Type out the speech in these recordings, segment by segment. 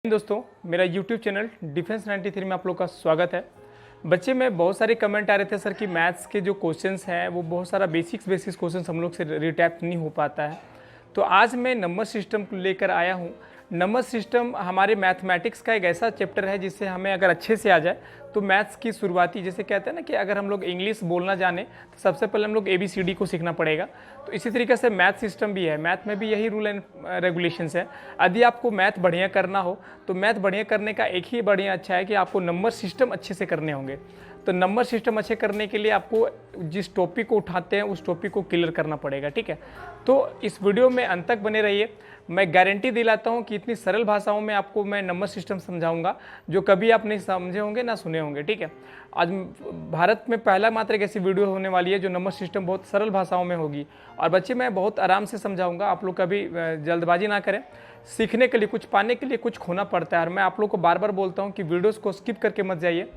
दोस्तों, मेरा YouTube channel defence 93 में आप लोग का स्वागत है। बच्चे में बहुत सारे कमेंट आ रहे थे सर कि मैथ्स के जो क्वेश्चंस हैं वो बहुत सारा बेसिक्स क्वेश्चंस हम लोग से रिटैप नहीं हो पाता है। तो आज मैं नंबर सिस्टम को लेकर आया हूँ। नंबर सिस्टम हमारे मैथमेटिक्स का एक ऐसा चैप्टर है जिससे हमें अगर अच्छे से आ जाए तो मैथ्स की शुरुआती, जैसे कहते हैं ना कि अगर हम लोग इंग्लिश बोलना जाने तो सबसे पहले हम लोग ABCD को सीखना पड़ेगा। तो इसी तरीके से मैथ सिस्टम भी है, मैथ में भी यही रूल एंड रेगुलेशंस है। यदि आपको मैथ बढ़िया करना हो तो मैथ बढ़िया करने का एक ही बढ़िया अच्छा है कि आपको नंबर सिस्टम अच्छे से करने होंगे। तो नंबर सिस्टम अच्छे करने के लिए आपको जिस टॉपिक को उठाते हैं उस टॉपिक को क्लियर करना पड़ेगा, ठीक है। तो इस वीडियो में अंत तक बने रहिए। मैं गारंटी दिलाता हूं कि इतनी सरल भाषाओं में आपको मैं नंबर सिस्टम समझाऊंगा जो कभी आप नहीं समझे होंगे ना सुने होंगे, ठीक है। आज भारत में पहला मात्र एक ऐसी वीडियो होने वाली है जो नंबर सिस्टम बहुत सरल भाषाओं में होगी। और बच्चे मैं बहुत आराम से समझाऊंगा, आप लोग कभी जल्दबाजी ना करें। सीखने के लिए, कुछ पाने के लिए कुछ खोना पड़ता है। और मैं आप लोग को बार बार बोलता हूँ कि वीडियोस को स्किप करके मत जाइए।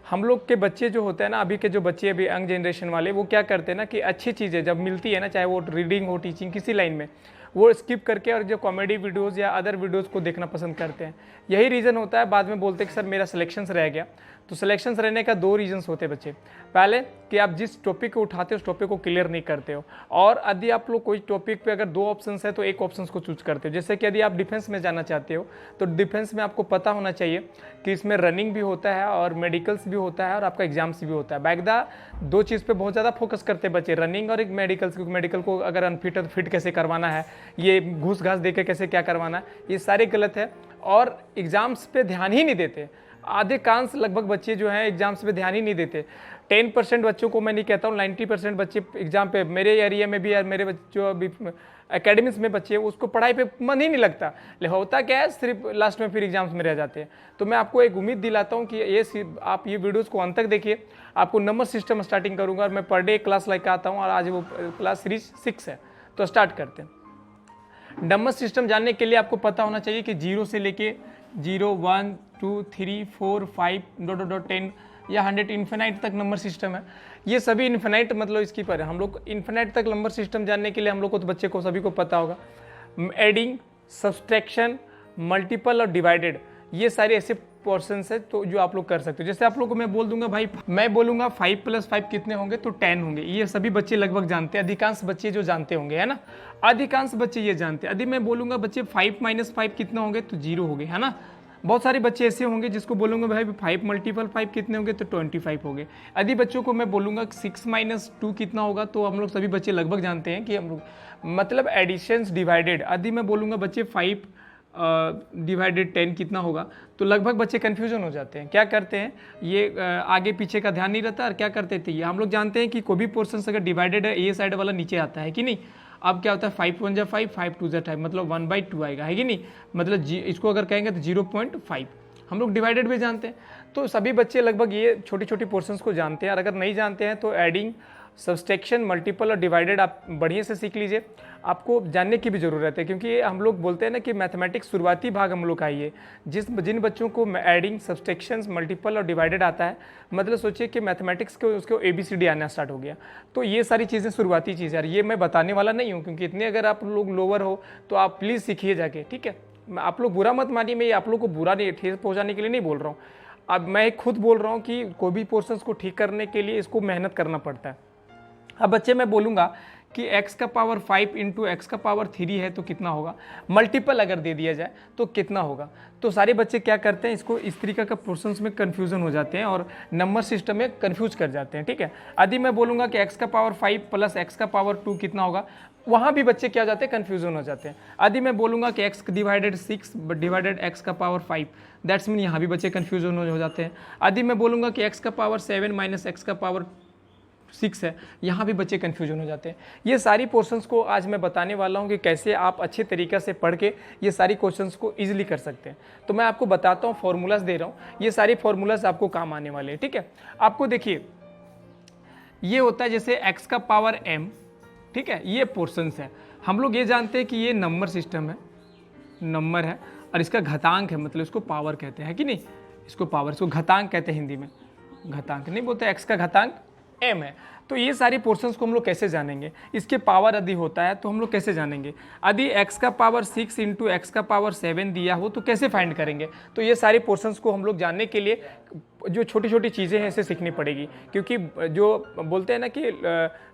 हम लोग के बच्चे जो होते हैं ना, अभी के जो बच्चे अभी यंग जनरेशन वाले, वो क्या करते हैं ना कि अच्छी चीज़ें जब मिलती है ना, चाहे वो रीडिंग हो, टीचिंग, किसी लाइन में, वो स्किप करके और जो कॉमेडी वीडियोस या अदर वीडियोस को देखना पसंद करते हैं। यही रीज़न होता है, बाद में बोलते हैं कि सर मेरा सिलेक्शंस रह गया। तो सिलेक्शंस रहने का दो रीजंस होते हैं बच्चे। पहले कि आप जिस टॉपिक को उठाते हो उस टॉपिक को क्लियर नहीं करते हो, और यदि आप लोग कोई टॉपिक पे अगर दो ऑप्शंस है तो एक ऑप्शंस को चूज करते हो। जैसे कि यदि आप डिफेंस में जाना चाहते हो तो डिफेंस में आपको पता होना चाहिए कि इसमें रनिंग भी होता है और मेडिकल्स भी होता है और आपका एग्जाम्स भी होता है। बैकदा दो चीज़ पे बहुत ज़्यादा फोकस करते हैं बच्चे, रनिंग और एक मेडिकल्स। क्योंकि मेडिकल को अगर अनफिट है तो फिट कैसे करवाना है, ये घूस घास दे के कैसे क्या करवाना है, ये सारे गलत है। और एग्जाम्स पे ध्यान ही नहीं देते। अधिकांश लगभग बच्चे जो हैं एग्जाम्स पे ध्यान ही नहीं देते। 10% बच्चों को, मैं नहीं कहता हूँ 90% बच्चे एग्जाम पे, मेरे एरिया में भी, मेरे जो अभी एकेडमिक्स में बच्चे उसको पढ़ाई पे मन ही नहीं लगता। होता क्या है, सिर्फ लास्ट में फिर एग्जाम्स में रह जाते हैं। तो मैं आपको एक उम्मीद दिलाता हूँ कि आप ये वीडियोस को अंत तक देखिए। आपको नंबर सिस्टम स्टार्टिंग करूँगा और मैं पर डे क्लास लेकर आता हूँ, और आज वो क्लास सीरीज 6 है। तो स्टार्ट करते हैं। नंबर सिस्टम जानने के लिए आपको पता होना चाहिए कि 0 से लेके 0, 1, 2, 3, 4, 5, डॉट 10 या 100 इन्फिनाइट तक नंबर सिस्टम है। ये सभी इन्फिनाइट मतलब इसकी पर है। हम लोग इन्फिनाइट तक नंबर सिस्टम जानने के लिए हम लोग को, तो बच्चे को सभी को पता होगा, एडिंग, सब्सट्रैक्शन, मल्टीपल और डिवाइडेड, ये सारे ऐसे पोर्शंस है तो जो आप लोग कर सकते हो। जैसे आप लोग को मैं बोल दूंगा भाई, मैं बोलूंगा 5 + 5 कितने होंगे, तो 10 होंगे। ये सभी बच्चे लगभग जानते हैं, अधिकांश बच्चे जो जानते होंगे, है ना, अधिकांश बच्चे ये जानते हैं। यदि मैं बोलूंगा बच्चे 5 - 5 कितने होंगे, तो 0 हो गए, है ना। बहुत सारे बच्चे ऐसे होंगे जिसको बोलूंगा भाई 5 × 5 कितने होंगे, तो 25 हो गए। यदि बच्चों को मैं बोलूंगा 6 - 2 कितना होगा, तो हम लोग सभी बच्चे लगभग जानते हैं कि हम लोग मतलब एडिशंस डिवाइडेड। यदि मैं बोलूंगा बच्चे 5 / 10 कितना होगा, तो लगभग बच्चे कन्फ्यूजन हो जाते हैं। क्या करते हैं, ये आगे पीछे का ध्यान नहीं रहता, और क्या करते थे, ये हम लोग जानते हैं कि कोई भी पोर्शन अगर डिवाइडेड है, ये साइड वाला नीचे आता है कि नहीं। अब क्या होता है, 5 × 1 = 5, 5 × 2 = 5, मतलब 1/2 आएगा, है कि नहीं। मतलब इसको अगर कहेंगे तो 0.5 हम लोग डिवाइडेड भी जानते हैं। तो सभी बच्चे लगभग ये छोटी छोटी पोर्शंस को जानते हैं। और अगर नहीं जानते हैं तो एडिंग, सब्सट्रैक्शन, मल्टीपल और डिवाइडेड आप बढ़िया से सीख लीजिए। आपको जानने की भी ज़रूरत है, क्योंकि हम लोग बोलते हैं ना कि मैथमेटिक्स शुरुआती भाग हम लोग का ही है। जिन बच्चों को एडिंग, सब्सट्रैक्शन, मल्टीपल और डिवाइडेड आता है, मतलब सोचिए कि मैथमेटिक्स को उसको ABCD आना स्टार्ट हो गया। तो ये सारी चीज़ें शुरुआती चीज़ है। ये मैं बताने वाला नहीं हूँ, क्योंकि इतने अगर आप लोग लोअर हो तो आप प्लीज़ सीखिए जाके, ठीक है। आप लोग बुरा मत मानिए, मैं आप लोग को बुरा नहीं, ठेस पहुँचाने के लिए नहीं बोल रहा हूँ। अब मैं खुद बोल रहा हूँ कि कोई भी पोर्शंस को ठीक करने के लिए इसको मेहनत करना पड़ता है। अब बच्चे मैं बोलूँगा कि x का पावर 5 × x का पावर 3 है तो कितना होगा, मल्टीपल अगर दे दिया जाए तो कितना होगा। तो सारे बच्चे क्या करते हैं, इसको इस तरीके का पोर्शंस में कन्फ्यूजन हो जाते हैं और नंबर सिस्टम में कन्फ्यूज कर जाते हैं, ठीक है। यदि मैं बोलूँगा कि x का पावर 5 + x का पावर 2 कितना होगा, वहाँ भी बच्चे क्या हो जाते हैं, कन्फ्यूजन हो जाते हैं। यदि मैं बोलूँगा कि x / 6 / x का पावर 5, दैट्स मीन यहाँ भी बच्चे कन्फ्यूजन हो जाते हैं। यदि मैं बोलूँगा कि x का पावर 7 - x का पावर 6 है, यहाँ भी बच्चे कन्फ्यूजन हो जाते हैं। ये सारी पोर्शंस को आज मैं बताने वाला हूँ कि कैसे आप अच्छे तरीके से पढ़ के ये सारी क्वेश्चंस को इजीली कर सकते हैं। तो मैं आपको बताता हूँ, फॉर्मूलाज दे रहा हूँ, ये सारी फॉर्मूलाज आपको काम आने वाले हैं, ठीक है। आपको देखिए, ये होता है जैसे x का पावर m, ठीक है, ये पोर्शंस है। हम लोग ये जानते हैं कि ये नंबर सिस्टम है, नंबर है, और इसका घातांक है, मतलब इसको पावर कहते हैं कि नहीं, इसको पावर, इसको घातांक कहते हैं हिंदी में। घातांक नहीं बोलते, x का घातांक m है। तो ये सारी पोर्शंस को हम लोग कैसे जानेंगे, इसके पावर यदि होता है तो हम लोग कैसे जानेंगे, यदि x का पावर 6 इंटू एक्स का पावर 7 दिया हो तो कैसे फाइंड करेंगे। तो ये सारी पोर्शंस को हम लोग जानने के लिए जो छोटी छोटी चीज़ें हैं इसे सीखनी पड़ेगी, क्योंकि जो बोलते हैं ना कि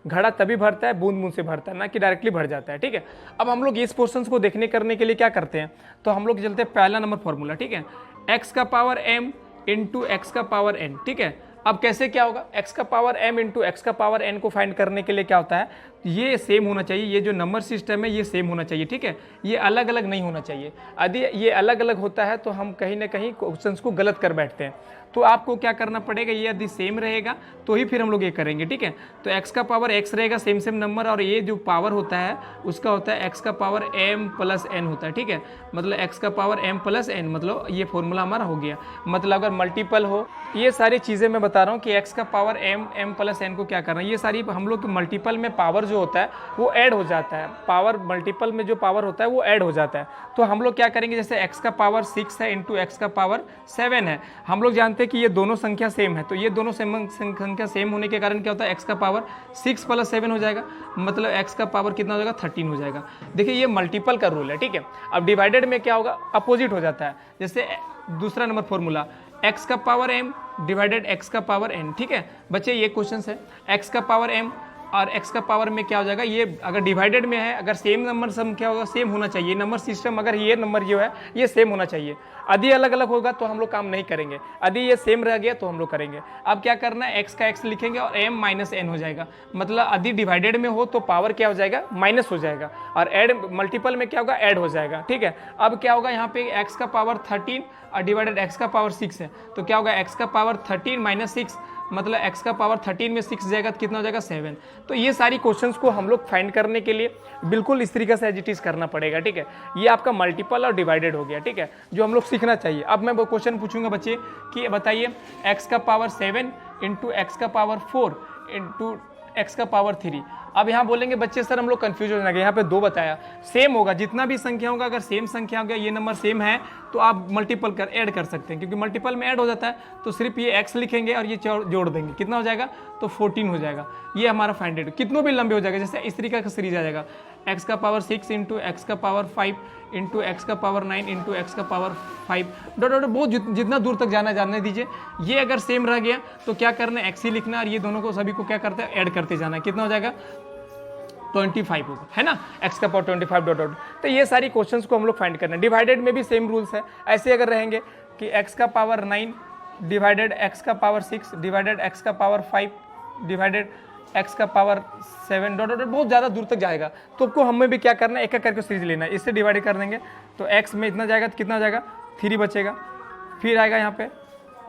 घड़ा तभी भरता है बूंद बूंद से भरता है, ना कि डायरेक्टली भर जाता है। ठीक है, अब हम लोग इस पोर्शंस को देखने करने के लिए क्या करते हैं, तो हम लोग चलते हैं पहला नंबर फॉर्मूला। ठीक है, x का पावर m इंटू एक्स का पावर n। ठीक है, अब कैसे क्या होगा, x का पावर m इंटू एक्स का पावर n को फाइंड करने के लिए क्या होता है, ये सेम होना चाहिए, ये जो नंबर सिस्टम है ये सेम होना चाहिए। ठीक है, ये अलग अलग नहीं होना चाहिए, यदि ये अलग अलग होता है तो हम कहीं ना कहीं क्वेश्चंस को गलत कर बैठते हैं। तो आपको क्या करना पड़ेगा, ये यदि सेम रहेगा तो ही फिर हम लोग ये करेंगे। ठीक है, तो x का पावर x रहेगा सेम सेम नंबर, और ये जो पावर होता है उसका होता है x का पावर m प्लस n होता है। ठीक है, मतलब x का पावर m प्लस n, मतलब ये फॉर्मूला हमारा हो गया। मतलब अगर मल्टीपल हो, ये सारी चीज़ें मैं बता रहा हूँ कि x का पावर m प्लस n को क्या करना है, ये सारी हम लोग मल्टीपल में पावर जो होता है वो ऐड हो जाता है, पावर मल्टीपल में जो पावर होता है वो ऐड हो जाता है। तो हम लोग क्या करेंगे, जैसे x का पावर 6 है इंटू एक्स का पावर 7 है, हम लोग जानते हैं कि ये दोनों संख्या सेम है, तो ये दोनों संख्या सेम होने के कारण क्या होता है, x का पावर 6 प्लस 7 हो जाएगा, मतलब x का पावर कितना हो जाएगा, 13 हो जाएगा। देखिए ये मल्टीपल का रूल है। ठीक है, अब डिवाइडेड में क्या होगा, अपोजिट हो जाता है। जैसे दूसरा नंबर फॉर्मूला x का पावर m डिवाइडेड x का पावर n। ठीक है बच्चे, ये क्वेश्चन है, x का पावर m और x का पावर में क्या हो जाएगा, ये अगर डिवाइडेड में है, अगर सेम नंबर संख्या होगा, सेम होना चाहिए नंबर सिस्टम, अगर ये नंबर जो है ये सेम होना चाहिए। यदि अलग अलग होगा तो हम लोग काम नहीं करेंगे, यदि ये सेम रह गया तो हम लोग करेंगे। अब क्या करना है, x का x लिखेंगे और m माइनस n हो जाएगा, मतलब यदि डिवाइडेड में हो तो पावर क्या हो जाएगा, माइनस हो जाएगा, और ऐड मल्टीपल में क्या होगा, ऐड हो जाएगा। ठीक है, अब क्या होगा, यहाँ पे x का पावर 13 और डिवाइडेड x का पावर 6 है, तो क्या होगा, x का पावर 13 माइनस 6, मतलब x का पावर 13 में 6 जाएगा तो कितना हो जाएगा, 7। तो ये सारी क्वेश्चंस को हम लोग फाइंड करने के लिए बिल्कुल इस तरीके से एज इट इज करना पड़ेगा। ठीक है, ये आपका मल्टीपल और डिवाइडेड हो गया। ठीक है, जो हम लोग सीखना चाहिए। अब मैं वो क्वेश्चन पूछूंगा बच्चे कि बताइए x का पावर 7 इंटू एक्स का पावर 4 इंटू एक्स का पावर 3। अब यहाँ बोलेंगे बच्चे सर हम लोग कंफ्यूज हो जाएंगे, यहाँ पे 2 बताया, सेम होगा, जितना भी संख्या होगा, अगर सेम संख्या होगा, ये नंबर सेम है तो आप मल्टीपल कर ऐड कर सकते हैं, क्योंकि मल्टीपल में ऐड हो जाता है, तो सिर्फ ये x लिखेंगे और ये जोड़ देंगे, कितना हो जाएगा, तो 14 हो जाएगा। ये हमारा फाइंडेड, कितनों भी लंबे हो जाएगा, जैसे इस तरीके का सीरीज आ जाएगा, x का पावर 6 इंटू एक्स का पावर 5 इंटू एक्स का पावर 9 इंटू एक्स का पावर 5 डॉट डॉट, बहुत जितना दूर तक जाने दीजिए। ये अगर सेम रह गया तो क्या करना है, x ही लिखना, और ये दोनों को सभी को क्या करते हैं, ऐड करते जाना है, कितना हो जाएगा, 25 होगा, है ना, x का पावर 25 डॉट डॉट। तो ये सारी क्वेश्चंस को हम लोग फाइंड करना है। डिवाइडेड में भी सेम रूल्स है, ऐसे अगर रहेंगे कि x का पावर 9 डिवाइडेड x का पावर 6 डिवाइडेड x का पावर 5 डिवाइडेड x का पावर 7 डॉट डॉट, बहुत ज़्यादा दूर तक जाएगा, तो आपको हमें भी क्या करना है, एक एक करके सीरीज लेना है। इससे डिवाइड कर देंगे तो x में इतना जाएगा तो कितना हो जाएगा, 3 बचेगा, फिर आएगा यहाँ पे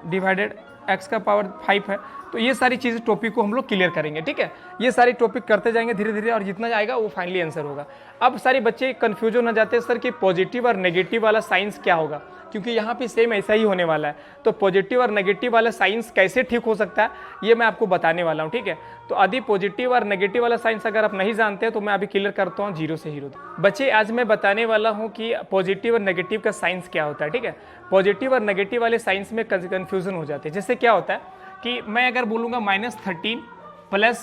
डिवाइडेड x का पावर 5 है। तो ये सारी चीज़ें टॉपिक को हम लोग क्लियर करेंगे। ठीक है, ये सारी टॉपिक करते जाएंगे धीरे धीरे, और जितना जाएगा वो फाइनली आंसर होगा। अब सारे बच्चे कंफ्यूज हो जाते हैं सर कि पॉजिटिव और नेगेटिव वाला साइंस क्या होगा, क्योंकि यहाँ पे सेम ऐसा ही होने वाला है, तो पॉजिटिव और नेगेटिव वाला साइंस कैसे ठीक हो सकता है ये मैं आपको बताने वाला हूँ। ठीक है, तो यदि पॉजिटिव और नेगेटिव वाला साइंस अगर आप नहीं जानते हैं तो मैं अभी क्लियर करता हूँ 0 से हीरो। बच्चे आज मैं बताने वाला हूँ कि पॉजिटिव और नेगेटिव का साइंस क्या होता है। ठीक है, पॉजिटिव और नेगेटिव वाले साइंस में कन्फ्यूजन हो जाते हैं। जैसे क्या होता है कि मैं अगर बोलूँगा -13 प्लस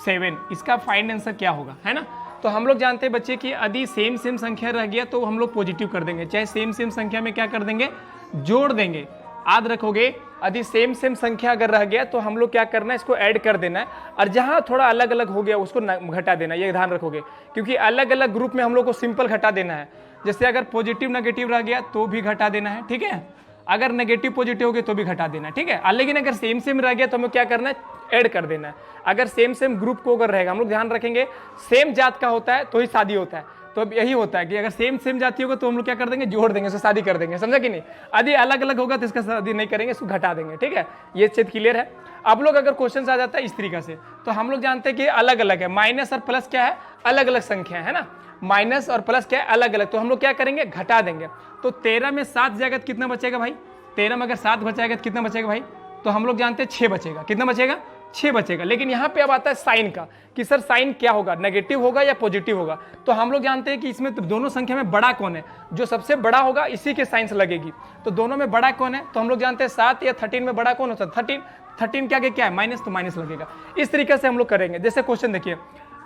7, इसका फाइनल आंसर क्या होगा, है ना। तो हम लोग जानते हैं बच्चे कि यदि सेम संख्या रह गया तो हम लोग पॉजिटिव कर देंगे, चाहे सेम संख्या में क्या कर देंगे, जोड़ देंगे। याद रखोगे, यदि सेम संख्या अगर रह गया तो हम लोग क्या करना है, इसको ऐड कर देना है, और जहाँ थोड़ा अलग अलग हो गया उसको घटा देना, ये ध्यान रखोगे, क्योंकि अलग अलग ग्रुप में हम लोग को सिंपल घटा देना है। जैसे अगर पॉजिटिव नेगेटिव रह गया तो भी घटा देना है, ठीक है, अगर नेगेटिव पॉजिटिव हो गया तो भी घटा देना है, ठीक है। लेकिन अगर सेम रह गया तो हमें क्या करना है, ऐड कर देना है। अगर सेम ग्रुप को अगर रहेगा, हम लोग ध्यान रखेंगे सेम जात का होता है तो ही शादी होता है, तो अब यही होता है कि अगर सेम जाति होगा तो हम लोग क्या कर देंगे, जोड़ देंगे, उससे शादी कर देंगे, समझा कि नहीं। यदि अलग अलग होगा तो इसका शादी नहीं करेंगे, इसको घटा देंगे, ठीक है। ये चीज क्लियर है। अब लोग अगर क्वेश्चन आ जाता है इस तरीके से, तो हम लोग जानते हैं कि अलग अलग है, माइनस और प्लस क्या है, अलग अलग संख्या है ना, माइनस और प्लस क्या है, अलग अलग, तो हम लोग क्या करेंगे, घटा देंगे। तो 13 में 7 जाएगा तो कितना बचेगा भाई, 13 में अगर 7 बचाएगा तो कितना बचेगा भाई, तो हम लोग जानते हैं 6 बचेगा, कितना बचेगा, 6 बचेगा। लेकिन यहाँ पे अब आता है साइन का, कि सर साइन क्या होगा, नेगेटिव होगा या पॉजिटिव होगा। तो हम लोग जानते हैं कि इसमें तो दोनों संख्या में बड़ा कौन है, जो सबसे बड़ा होगा इसी के साइंस लगेगी। तो दोनों में बड़ा कौन है, तो हम लोग जानते हैं 7 या 13 में बड़ा कौन होता है, 13। 13 के आगे क्या है माइनस, तो माइनस लगेगा। इस तरीके से हम लोग करेंगे। जैसे क्वेश्चन देखिए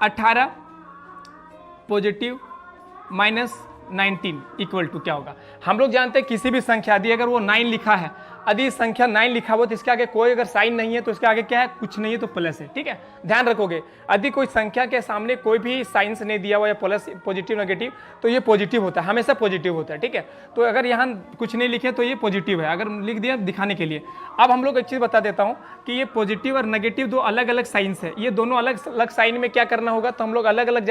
18 पॉजिटिव माइनस 19 इक्वल टू क्या होगा। हम लोग जानते हैं किसी भी संख्या यदि अगर वो 9 लिखा है, यदि संख्या 9 लिखा हुआ तो इसके आगे कोई अगर साइन नहीं है तो इसके आगे क्या है, कुछ नहीं है तो प्लस है। ठीक है, ध्यान रखोगे। यदि कोई संख्या के सामने कोई भी साइंस नहीं दिया हुआ या प्लस पॉजिटिव नेगेटिव तो ये पॉजिटिव होता है, हमेशा पॉजिटिव होता है। ठीक है, तो अगर यहाँ कुछ नहीं लिखे तो ये पॉजिटिव है, अगर लिख दिया दिखाने के लिए। अब हम लोग एक चीज़ बता देता हूँ कि ये पॉजिटिव और नेगेटिव दो अलग अलग साइंस है। ये दोनों अलग अलग साइन में क्या करना होगा, तो हम लोग अलग अलग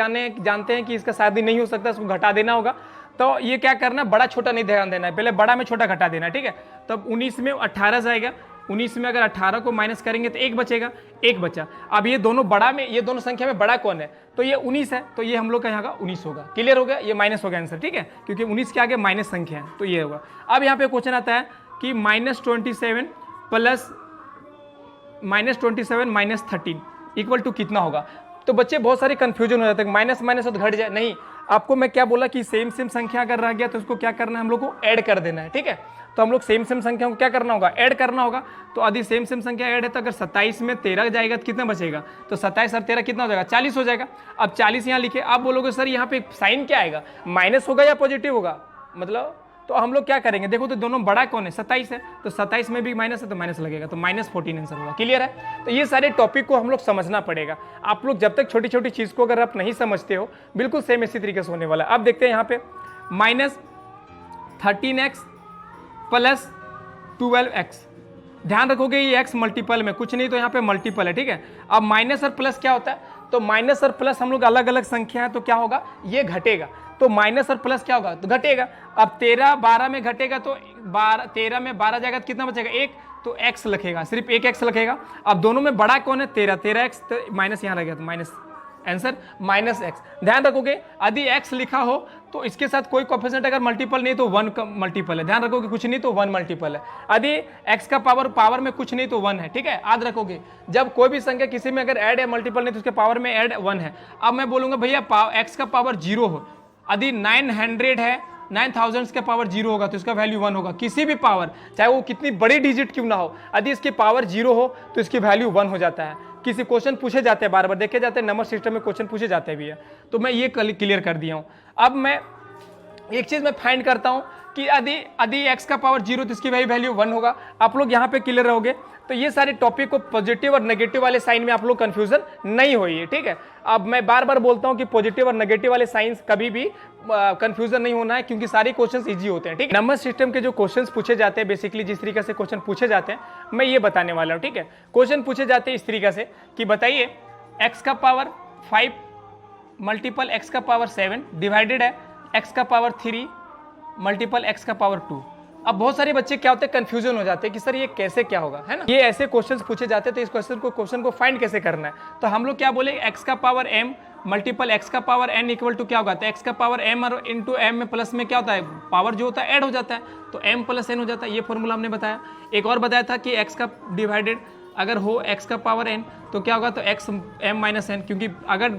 जानते हैं कि इसका शादी नहीं हो सकता, इसको घटा देना होगा। तो ये क्या करना, बड़ा छोटा नहीं ध्यान देना है, पहले बड़ा में छोटा घटा देना है। ठीक है, तब 19 में 18 जाएगा, 19 में अगर 18 को माइनस करेंगे तो 1 बचेगा, 1 बचा। अब ये दोनों बड़ा में, ये दोनों संख्या में बड़ा कौन है, तो ये 19 है, तो ये हम लोग का यहाँ का 19 होगा। क्लियर हो गया, ये माइनस हो गया आंसर। ठीक है, क्योंकि 19 के आगे माइनस संख्या है तो ये होगा। अब यहाँ पे क्वेश्चन आता है कि -27 प्लस -27 माइनस 13 इक्वल टू कितना होगा। तो बच्चे बहुत सारे कंफ्यूजन हो जाते हैं, माइनस माइनस तो घट जाए, नहीं। आपको मैं क्या बोला कि सेम संख्या अगर रह गया तो उसको क्या करना है, हम लोग को ऐड कर देना है। ठीक है, तो हम लोग सेम संख्या को क्या करना होगा, ऐड करना होगा। तो यदि सेम संख्या ऐड है तो अगर 27 में 13 जाएगा तो कितना बचेगा, तो 27 और 13 कितना हो जाएगा, 40 हो जाएगा। अब 40 यहाँ लिखे। आप बोलोगे सर यहाँ पे साइन क्या आएगा, माइनस होगा या पॉजिटिव होगा, मतलब तो हम लोग क्या करेंगे, देखो तो दोनों बड़ा कौन है, 27 है, तो 27 में भी माइनस है तो माइनस लगेगा, तो -14 आंसर होगा। क्लियर है, तो ये सारे टॉपिक को हम लोग समझना पड़ेगा। आप लोग जब तक छोटी छोटी चीज़ को अगर आप नहीं समझते हो, बिल्कुल सेम इसी तरीके से होने वाला है। अब देखते हैं यहाँ पे -13x प्लस 12x। ध्यान रखोगे ये x मल्टीपल में, कुछ नहीं तो यहाँ पे मल्टीपल है। ठीक है, अब माइनस और प्लस क्या होता है, तो माइनस और प्लस हम लोग अलग अलग संख्या है तो क्या होगा, ये घटेगा। तो माइनस और प्लस क्या होगा, तो घटेगा। अब 13 12 में घटेगा तो 13 में 12 जाएगा तो कितना बचेगा, 1, तो x लिखेगा, सिर्फ एक x लिखेगा। अब दोनों में बड़ा कौन है, 13x, तो माइनस यहाँ रहेगा, तो माइनस आंसर -x। ध्यान रखोगे यदि x लिखा हो तो इसके साथ कोई कोएफिशिएंट अगर मल्टीपल नहीं तो 1 का मल्टीपल है। ध्यान रखोगे, कुछ नहीं तो 1 मल्टीपल है। यदि x का पावर में कुछ नहीं तो 1 है। ठीक है, याद रखोगे जब कोई भी संख्या किसी में अगर ऐड है मल्टीपल नहीं तो उसके पावर में ऐड 1 है। अब मैं बोलूंगा भैया x का पावर 0 हो, यदि 900 है, 9000 का पावर 0 होगा तो इसका वैल्यू 1 होगा। किसी भी पावर, चाहे वो कितनी बड़ी डिजिट क्यों ना हो, यदि इसकी पावर 0 हो तो इसकी वैल्यू 1 हो जाता है। किसी क्वेश्चन पूछे जाते हैं, बार बार देखे जाते हैं, नंबर सिस्टम में क्वेश्चन पूछे जाते भी है, तो मैं ये क्लियर कर दिया हूँ। अब मैं एक चीज मैं फाइंड करता हूँ कि यदि x का पावर 0 तो इसकी वैल्यू 1 होगा। आप लोग यहाँ पे क्लियर रहोगे तो ये सारे टॉपिक को पॉजिटिव और नेगेटिव वाले साइन में आप लोग कंफ्यूजन नहीं होइए। ठीक है, अब मैं बार बार बोलता हूँ कि पॉजिटिव और नेगेटिव वाले साइंस कभी भी कंफ्यूजन नहीं होना है, क्योंकि सारे क्वेश्चंस इजी होते हैं। ठीक है, नंबर सिस्टम के जो क्वेश्चंस पूछे जाते हैं, बेसिकली जिस तरीके से क्वेश्चन पूछे जाते हैं मैं ये बताने वाला हूँ। ठीक है, क्वेश्चन पूछे जाते हैं इस तरीके से कि बताइए x का पावर 5 मल्टीपल x का पावर 7 डिवाइडेड है x का पावर 3 मल्टीपल x का पावर 2। अब बहुत सारे बच्चे क्या होते हैं, कंफ्यूजन हो जाते हैं कि सर ये कैसे क्या होगा, है ना। ये ऐसे क्वेश्चंस पूछे जाते हैं तो इस क्वेश्चन को फाइंड कैसे करना है, तो हम लोग क्या बोले, x का पावर m मल्टीपल x का पावर n इक्वल टू क्या होगा, तो x का पावर m और इंटू m में प्लस में क्या होता है, पावर जो होता है ऐड हो जाता है, तो m प्लस n हो जाता है। ये फॉर्मूला हमने बताया। एक और बताया था कि x का डिवाइडेड अगर हो x का पावर n तो क्या होगा, तो x m माइनस n, क्योंकि अगर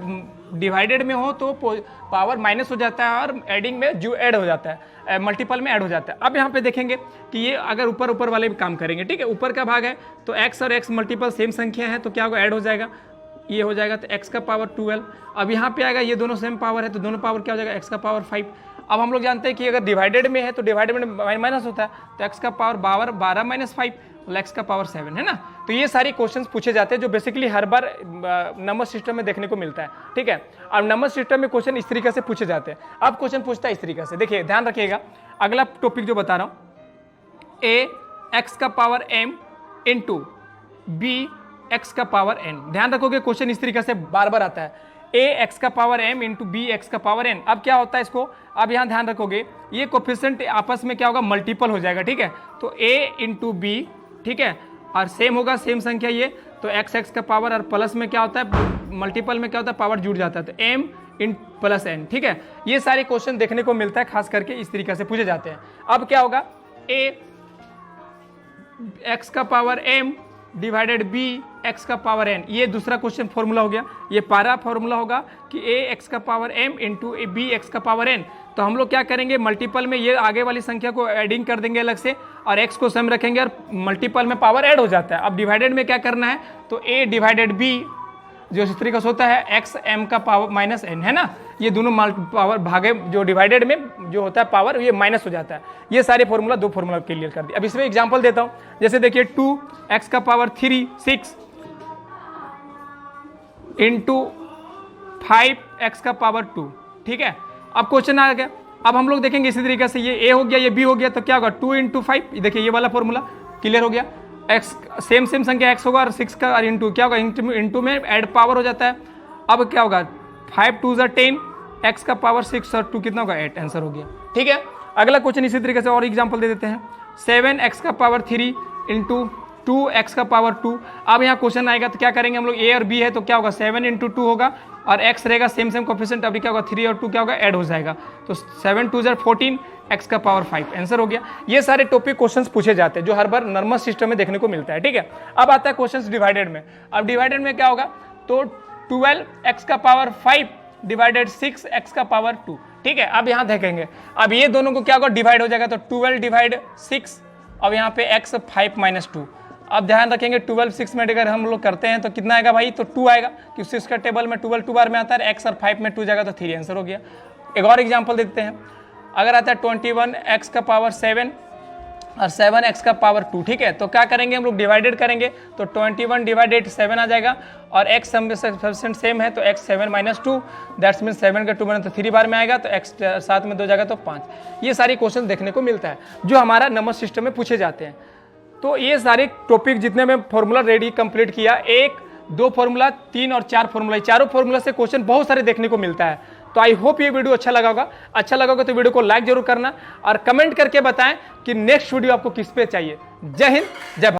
डिवाइडेड में हो तो पावर माइनस हो जाता है और एडिंग में जो ऐड हो जाता है, मल्टीपल में ऐड हो जाता है। अब यहाँ पे देखेंगे कि ये अगर ऊपर वाले भी काम करेंगे। ठीक है, ऊपर का भाग है तो x और x मल्टीपल सेम संख्या है तो क्या होगा, ऐड हो जाएगा, ये हो जाएगा तो x का पावर 12। अब यहाँ पे आएगा, ये दोनों सेम पावर है तो दोनों पावर क्या हो जाएगा, x का पावर 5। अब हम लोग जानते हैं कि अगर डिवाइडेड में है तो डिवाइडेड में माइनस होता है, तो x का पावर 12 माइनस 5, x का पावर 7, है ना। तो ये सारे क्वेश्चंस पूछे जाते हैं जो बेसिकली हर बार नंबर सिस्टम में देखने को मिलता है। ठीक है, और नंबर सिस्टम में क्वेश्चन इस तरीके से पूछे जाते हैं। अब क्वेश्चन पूछता है इस तरीके से, देखिए ध्यान रखिएगा, अगला टॉपिक जो बता रहा हूँ, a x का power m into b x का पावर n। ध्यान रखोगे क्वेश्चन इस तरीके से बार बार आता है, a x का power m into b x का पावर n। अब क्या होता है इसको, अब यहाँ ध्यान रखोगे ये कोफिशिएंट आपस में क्या होगा, मल्टीपल हो जाएगा। ठीक है, तो a इंटू बी, ठीक है, और सेम होगा, सेम संख्या ये, तो x का पावर और प्लस में क्या होता है, मल्टीपल में क्या होता है, पावर जुड़ जाता है, तो m इन प्लस n। ठीक है, ये सारे क्वेश्चन देखने को मिलता है, खास करके इस तरीके से पूछे जाते हैं। अब क्या होगा, a x का power m divided b x का पावर n, ये दूसरा क्वेश्चन फॉर्मूला हो गया। ये पारा फॉर्मूला होगा कि a x का power m into b x का पावर n, तो हम लोग क्या करेंगे, मल्टीपल में ये आगे वाली संख्या को एडिंग कर देंगे अलग से और x को सेम रखेंगे और मल्टीपल में पावर ऐड हो जाता है। अब डिवाइडेड में क्या करना है, तो a डिवाइडेड b जो इस तरीके से होता है x m का पावर माइनस n है ना, ये दोनों पावर भागे जो डिवाइडेड में जो होता है पावर ये माइनस हो जाता है। ये सारे फॉर्मूला 2 फॉर्मूला क्लियर कर दिए। अब इसमें एग्जांपल देता हूँ, जैसे देखिए 2x का पावर 3 6 इंटू 5x का पावर 2, ठीक है। अब क्वेश्चन आ गया, अब हम लोग देखेंगे इसी तरीके से, ये a हो गया ये b हो गया, तो क्या होगा 2 इंटू 5, देखिए ये वाला फॉर्मूला क्लियर हो गया। x सेम संख्या x होगा और 6 का और इंटू क्या होगा, इंटू में ऐड पावर हो जाता है। अब क्या होगा 5 2 10, x का पावर 6 और 2 कितना होगा 8, आंसर हो गया, ठीक है। अगला क्वेश्चन इसी तरीके से और एग्जांपल दे देते हैं, 7x का पावर 3 इंटू 2x का पावर 2। अब यहाँ क्वेश्चन आएगा तो क्या करेंगे हम लोग, a और b है तो क्या होगा 7 इंटू 2 होगा और x रहेगा सेम कोफिशिएंट, अभी क्या होगा 3 और 2 क्या होगा ऐड हो जाएगा, तो 7 2 14, x का पावर 5, आंसर हो गया। ये सारे टॉपिक क्वेश्चंस पूछे जाते हैं जो हर बार नॉर्मल सिस्टम में देखने को मिलता है, ठीक है। अब आता है क्वेश्चंस डिवाइडेड में। अब डिवाइडेड में क्या होगा, तो 12x का पावर 5 डिवाइडेड 6x का पावर 2, ठीक है। अब यहाँ देखेंगे, अब ये दोनों को क्या होगा डिवाइड हो जाएगा, तो 12 डिवाइड 6, अब यहाँ पे x 5 माइनस 2। अब ध्यान रखेंगे 12 6 में अगर हम लोग करते हैं तो कितना आएगा भाई, तो 2 आएगा, क्योंकि इसका टेबल में 12 2 बार में आता है, x और 5 में 2 जाएगा तो 3, आंसर हो गया। एक और एग्जांपल देते हैं, अगर आता है 21x का पावर 7 और 7x का पावर 2, ठीक है। तो क्या करेंगे हम लोग डिवाइडेड करेंगे, तो 21 डिवाइडेड 7 आ जाएगा और x सफिशिएंट सेम है तो x 7 माइनस 2, दैट्स मीन 7 का 2 बने तो 3 बार में आएगा, तो x 7 में 2 जाएगा तो 5। ये सारे क्वेश्चन देखने को मिलता है जो हमारा नंबर सिस्टम में पूछे जाते हैं। तो ये सारे टॉपिक जितने में फॉर्मूला रेडी कंप्लीट किया, 1 2 फॉर्मूला 3 और 4 फॉर्मूला, चारों फॉर्मूला से क्वेश्चन बहुत सारे देखने को मिलता है। तो आई होप ये वीडियो अच्छा लगा होगा तो वीडियो को लाइक जरूर करना और कमेंट करके बताएं कि नेक्स्ट वीडियो आपको किस पे चाहिए। जय हिंद, जय भारत।